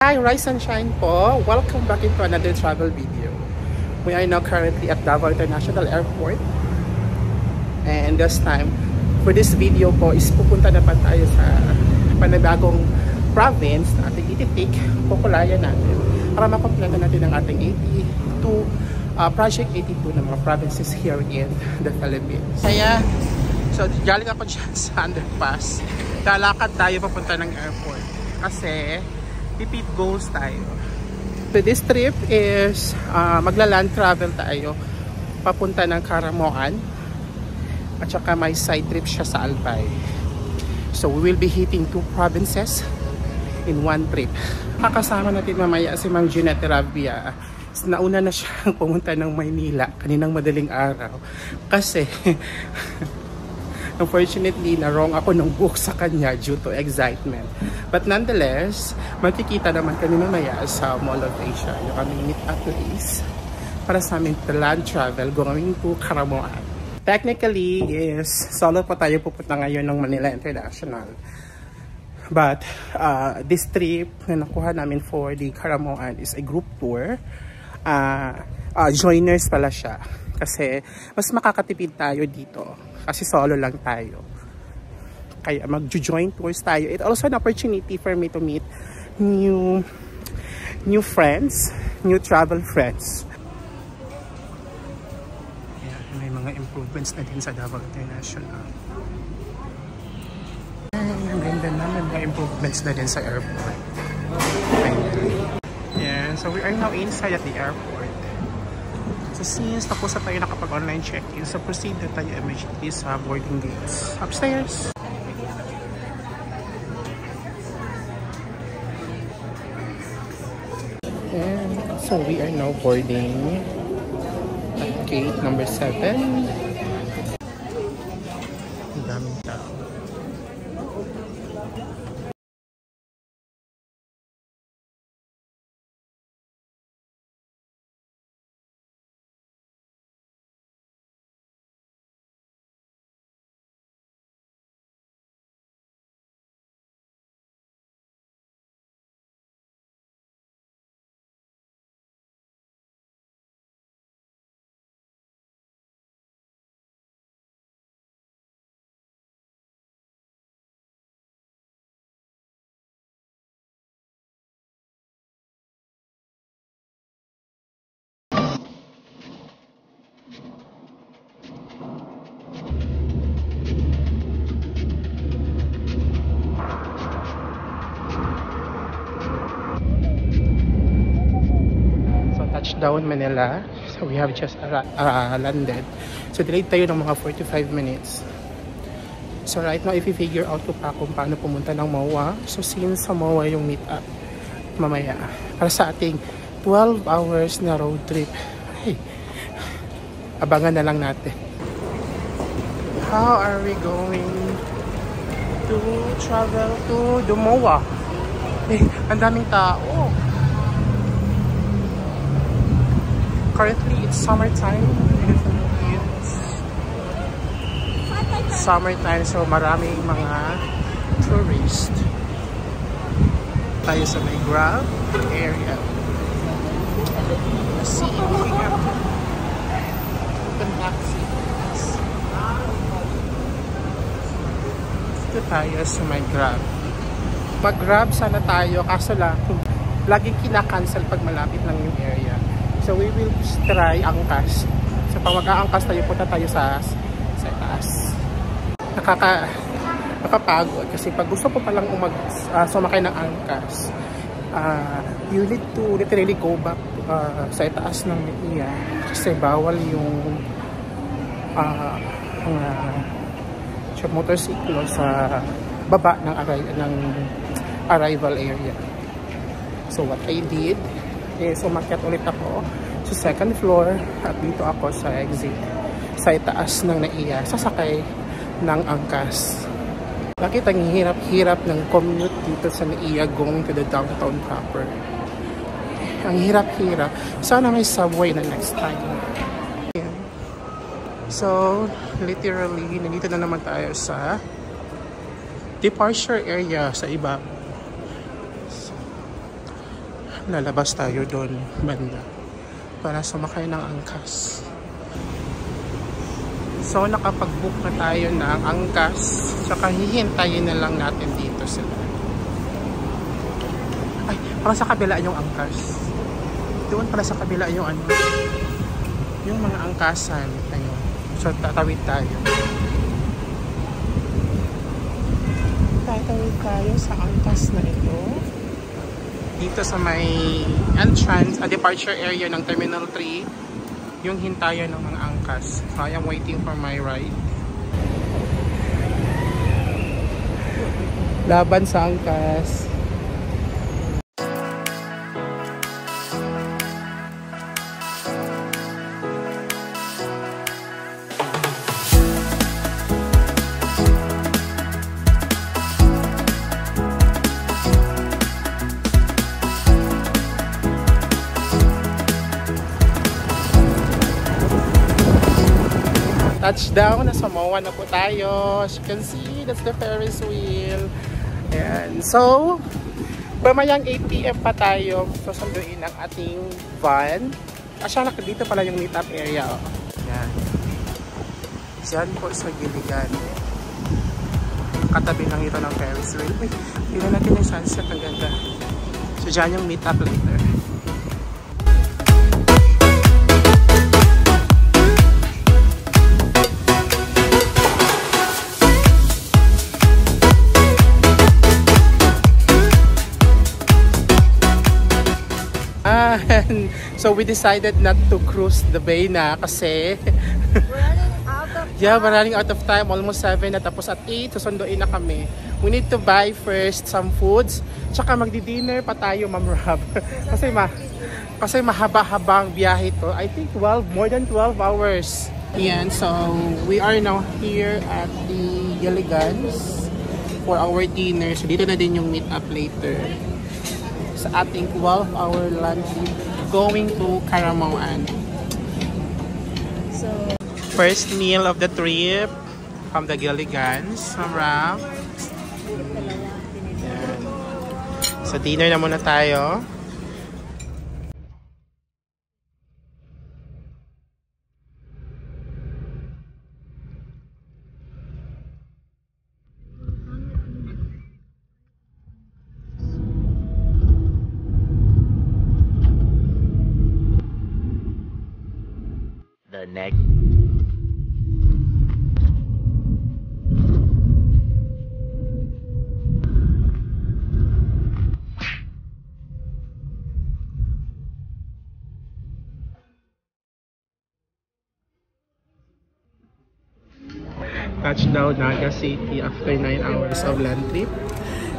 Hi, Rise and Shine po. Welcome back into another travel video. We are now currently at Davao International Airport. And this time, for this video po, is pupunta na pa tayo sa panibagong province na ating ititik, pupulayan natin para makompleto natin ang ating 82, Project 82 ng mga provinces here in the Philippines. Kaya, so galing ako dyan sa underpass. Lalakad tayo papunta ng airport. Kasi, repeat goals tayo. So this trip is magla-land travel tayo papunta ng Caramoan at saka may side trip siya sa Albay. So we will be hitting 2 provinces in one trip. Kakasama natin mamaya si Ma'am Jeanette Rabia. Nauna na siyang pumunta ng Maynila kaninang madaling araw kasi unfortunately, na-wrong ako ng book sa kanya due to excitement. But nonetheless, magkikita naman kami mamaya sa Mall of Asia. Yung aming meet up place para sa aming land travel going to Caramoan. Technically, is solo pa tayo pupunta ngayon ng Manila International. But this trip na nakuha namin for the Caramoan is a group tour. Joiners pala siya. Kasi mas makakatipid tayo dito. Kasi solo lang tayo. Kaya mag-join tours tayo. It's also an opportunity for me to meet new friends, new travel friends. Ayan, may mga improvements na din sa Davao International. Ang ganda naman, mga improvements na din sa airport. Yeah, so we are now inside at the airport. So since tapos na tayo nakapag-online check-in, so proceed na tayo immediately sa boarding gates. Upstairs! And so we are now boarding at gate number 7. Ang daming tao. Touchdown Manila. So we have just landed. So delayed tayo ng mga 45 minutes. So right now, if you figure out ko pa kung paano pumunta ng MOA. So since sa MOA yung meet up mamaya para sa ating 12 hours na road trip. Hey, abangan na lang natin. How are we going to travel to the MOA? Eh, ang daming tao. Currently, it's summertime in the Philippines. Summertime, so maraming mga tourists. Tayo sa may Grab area. Let's see if we can open taxis. Dito tayo sa may Grab. Mag-Grab sana tayo, kaso lang, laging kinakancel pag malapit lang yung area. So we will try angkas. So pag mag-aangkas tayo, punta tayo sa taas. Nakapagod kasi pag gusto ko palang sumakay ng angkas, you need to literally go back sa taas ng NAIA kasi bawal yung motorsiklo sa baba ng arrival area. So what I did is umakyat ulit ako sa second floor at dito ako sa exit sa itaas ng NAIA, sasakay ng angkas. Bakit ang hirap-hirap ng commute dito sa NAIA going to the downtown proper? Ang hirap-hirap. Sana may subway na next time. So, literally, nandito na naman tayo sa departure area sa iba. lalabas tayo doon banda para sumakay ng angkas. So nakapag-book na tayo ng angkas, saka hihintayin na lang natin dito sila. Ay, para sa kabila yung angkas. Doon para sa kabila yung ano, yung mga angkasan. Ayun. So tatawid tayo. Tatawid tayo sa angkas na ito. Dito sa may entrance, departure area ng Terminal 3. Yung hintayan ng mga angkas. So I am waiting for my ride. Laban sa angkas. Touchdown, nasa MOA na po tayo. As you can see, that's the Ferris wheel. Ayan. So, pamayang 8 PM pa tayo susunduin ang ating van. Asya, dito pala yung meet-up area. Oh. Ayan. Diyan po sa Giligan. Katabi lang ito ng Ferris wheel. Uy, tingnan natin yung sunset. Ang ganda. So, dyan yung meet-up later. So we decided not to cruise the bay na kasi we're running out of time. Almost 7 na, tapos at 8 susunduin na kami. We need to buy first some foods, tsaka magdi-dinner pa tayo, Ma'am Rob. kasi mahaba-habang biyahe to. I think more than 12 hours. Yan, so we are now here at the Giligans for our dinner. So dito na din yung meet up later sa ating 12-hour lunch going to Caramoan. So, first meal of the trip from the Giligans. Ma'am. So dinner na muna tayo. The next. Touchdown Naga City after 9 hours of land trip.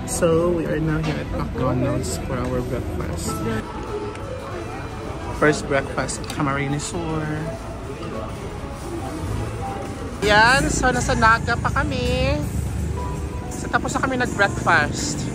So we are now here at McDonald's for our breakfast. First breakfast at Camarines Sur. Yan, so nasa Naga pa kami. So tapos na kami nag-breakfast.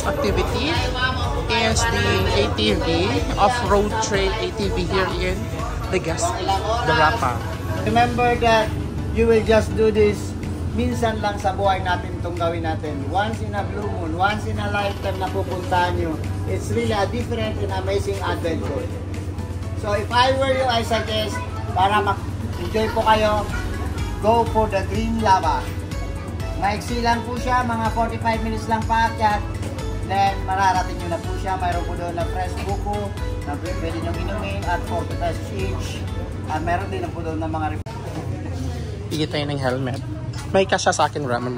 Activity is the ATV, off-road trail ATV here in the Rapa. Remember that you will just do this minsan lang sa buhay natin itong gawin natin. Once in a blue moon, once in a lifetime na pupuntahan nyo. It's really a different and amazing adventure. So if I were you, I suggest para mag-enjoy po kayo, go for the Green Lava. Maiksi lang po siya, mga 45 minutes lang paakyat. Then, mararating nyo na po siya. Mayroon po doon na fresh buko na pwede nyo inumin at 40 pesos each. At mayroon din po doon na mga Pili tayo ng helmet. May kasya sa akin, Ram.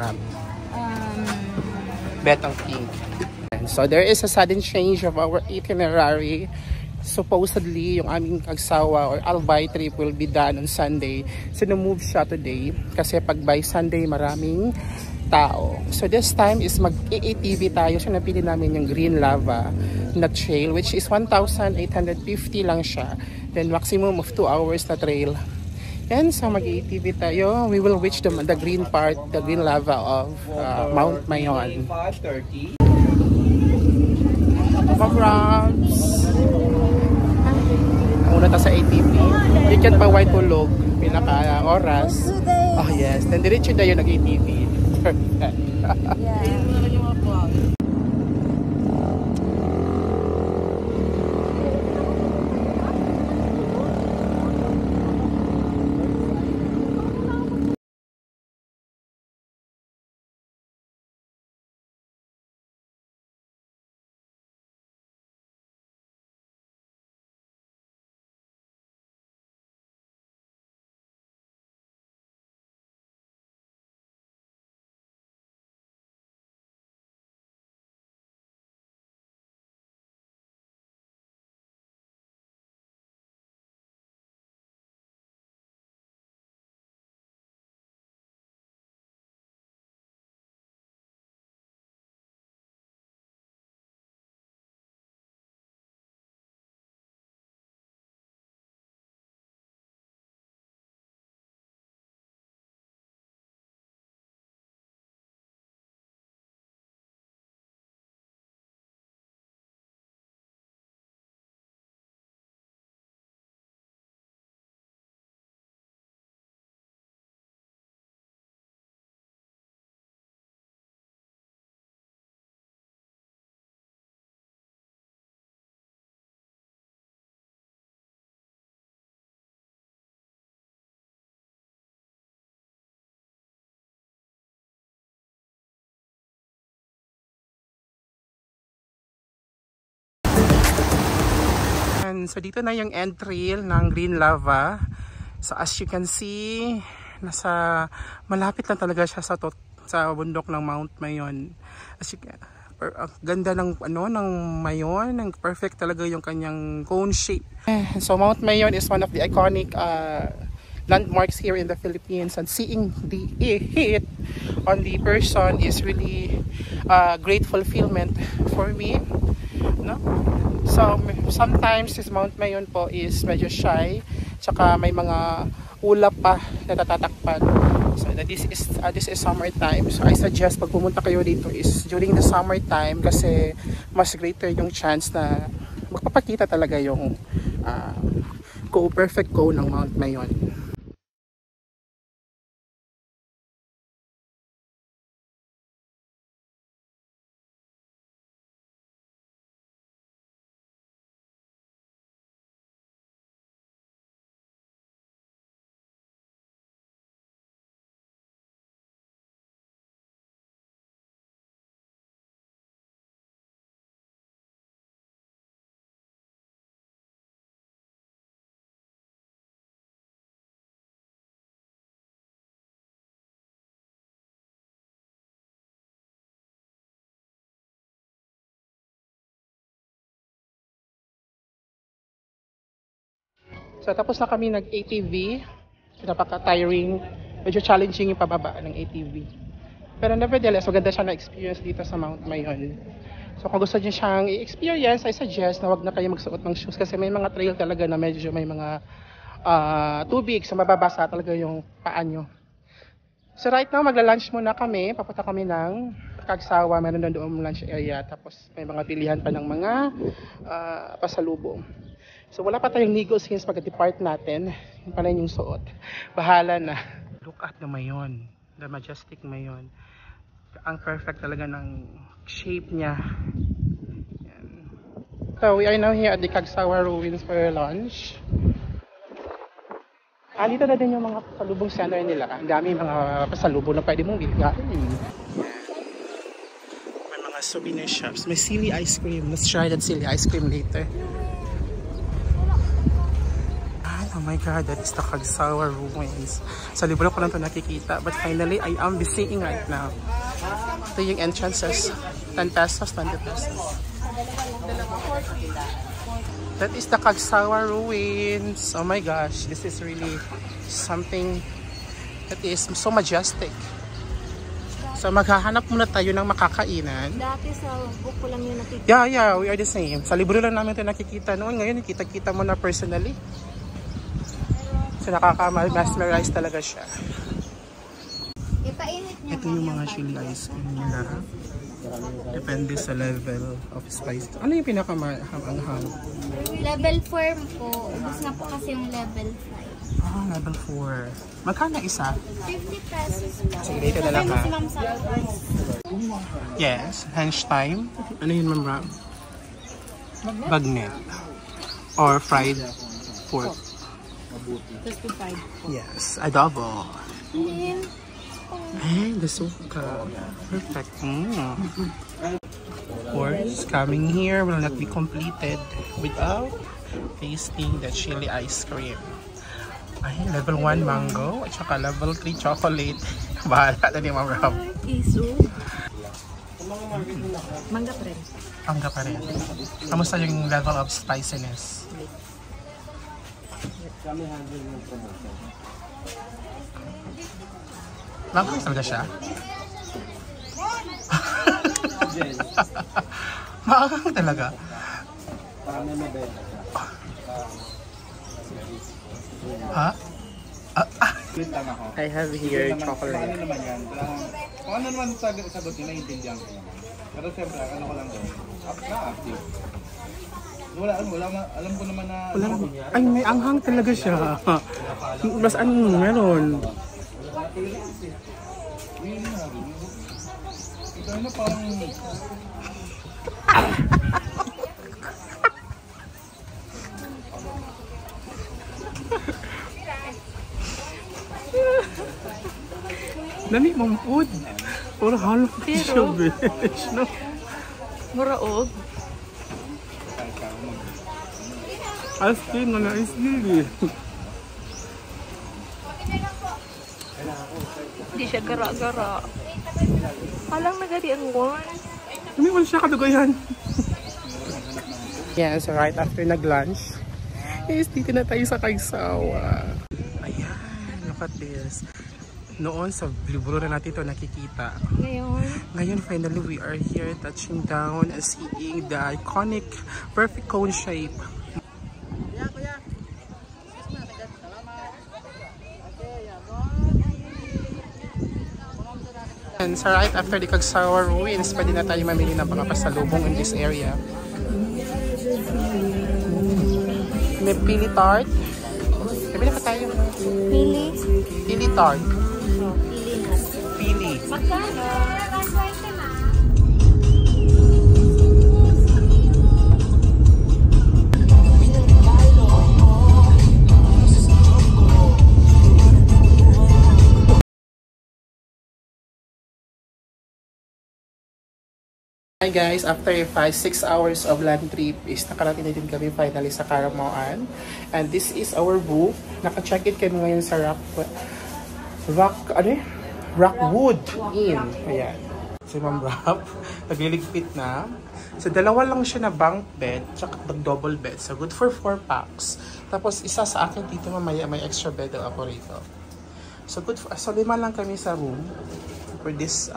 Betong pink. So, there is a sudden change of our itinerary. Supposedly, yung aming kagsawa or Albay trip will be done on Sunday. Sinumove siya today kasi pag by Sunday, maraming tao. So this time is mag-ATV tayo. So napili namin yung Green Lava. na trail, which is 1,850 lang siya. Then maximum of 2 hours na trail. And so mag-ATV tayo. We will reach the green part, the green lava of Mount Mayon. Congrats! Muna ta sa ATV. Ikat pa white tulog. Pinaka oras. Oh yes. Then diretso na yun nag-ATV. So dito na yung end trail ng Green Lava. So as you can see, malapit lang talaga siya sa bundok ng Mount Mayon. As you can, ganda ng ng Mayon, ng perfect talaga yung kanyang cone shape. So Mount Mayon is one of the iconic landmarks here in the Philippines, and seeing it on the person is really great fulfillment for me, no? So sometimes this Mount Mayon po is medyo shy, tsaka may mga ulap pa na natatakpan. So this is summertime. So I suggest pag pumunta kayo dito is during the summertime, kasi mas greater yung chance na magpapakita talaga yung perfect cone ng Mount Mayon. So tapos na kami nag-ATV. Napaka-tiring. Medyo challenging yung pababa ng ATV. Pero nevertheless, maganda siya na-experience dito sa Mount Mayon. So kung gusto niyo siyang i-experience, I suggest na wag na kayo magsuot ng shoes, kasi may mga trail talaga na medyo may mga tubig. So mababasa talaga yung paa nyo. So right now, magla-lunch muna kami. Papunta kami ng Cagsawa. Meron doon lunch area. Tapos may mga pilihan pa ng mga pasalubong. So wala pa tayong ligo since pag-depart natin. Yung pala yung suot. Bahala na. Look at the Mayon. The majestic Mayon. Ang perfect talaga ng shape niya. Yan. So we are now here at the Cagsawa Ruins for lunch. Dito na din yung mga pasalubong center nila. Ang dami mga pasalubong na pwede mong bilhin. May mga souvenir shops. May silly ice cream. Let's try that silly ice cream later. Oh my God, that is the Cagsawa Ruins. Sa libro ko lang ito nakikita. But finally, I am seeing right now. Ito yung entrances. 10 pesos, 20 pesos. That is the Cagsawa Ruins. Oh my gosh, this is really something that is so majestic. So maghahanap muna tayo ng makakainan. Dati sa book ko lang yun nakikita. Yeah, we are the same. Sa libro lang namin ito nakikita noon. Ngayon, kita-kita mo na personally. So nakaka-mesmerize talaga siya. Ipainit niya. Ito yung mga chili ice cream nila. Depende sa level of spice. Ano yung pinaka-anghang? Level 4 po. Ubus na po kasi yung level 5. Ah, level 4. Magkano isa? 50 pesos po. Sige, dito na lang ha. Si Ma'am Sarah. Yes, lunch time. Ano yun, Ma'am Ram? Bagnet. Or fried pork. 55. Yes, adobo. Ay, the suka. Perfect. Of course, coming here will not be completed without tasting the chili ice cream. Ay, level 1 mango at saka level 3 chocolate. Bahala na ni Ma'am Ram. Iso. Mangga pa rin. Mangga pa rin. Kamusta yung level of spiciness? Manghang talaga siya? Manghang talaga? Ha? I have here chocolate. Ano naman yan? Kung ano naman sagot nila, intindihan ko naman. Pero siyempre, ano ko lang doon, na-active. Alam ko naman na... Ay, may anghang talaga siya. Mas ano meron? Ito na parang... Dami mong food. Puro halong siya, bitch, no? Muraog. Ice cream na ice cream. Hindi siya gara-gara. Alang nagadian ko. Umiwan siya kadugoyan. Yes, right after nag-lunch, is dito na tayo sa Kaysawa. Ayan, look at this. Noon sa libro na natin ito nakikita. Ngayon finally we are here touching down and seeing the iconic perfect cone shape. And so right after the Kagsawa ruins, pwede na tayo mamili ng mga pasalubong in this area. May pili tart. Sabi na pa tayo. Pili? Pili tart. Oh, pili na. Pili. Magkano? Hi guys, after 5-6 hours of land trip is nakarating na din kami finally sa Caramoan. And this is our booth. Naka-check-in kami ngayon sa Rockwood Inn. Ayan. Si Ma'am Rap, nagliligpit na. So dalawa lang siya na bunk bed, tsaka double bed. So good for 4 packs. Tapos isa sa akin dito mamaya may extra bed ako rito. So good for, so 5 lang kami sa room for this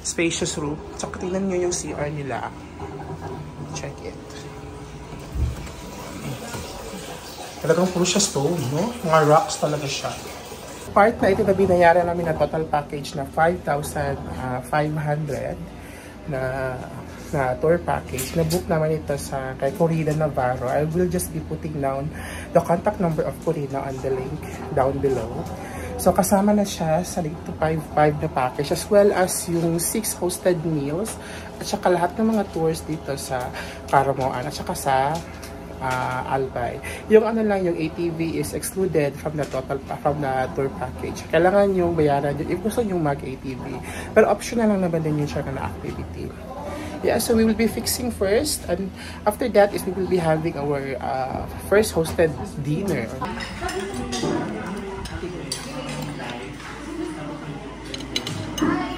spacious room. Tsaka tingnan nyo yung CR nila. Check it. Talagang puro siya stone, no? Mga rocks talaga siya. Part na ito na binayaran namin na total package na 5,500 na tour package. Na-book naman ito sa kay Corina Navarro. I will just be putting down the contact number of Corina on the link down below. So kasama na siya sa 5,500 na package as well as yung 6 hosted meals at saka lahat ng mga tours dito sa Caramoan at saka sa Albay. Yung ano lang, yung ATV is excluded from the tour package. Kailangan yung bayaran yun if gusto yung mag-ATV. Pero optional lang naman din yung siya na activity. Yeah, so we will be fixing first and after that is we will be having our first hosted dinner. Hi.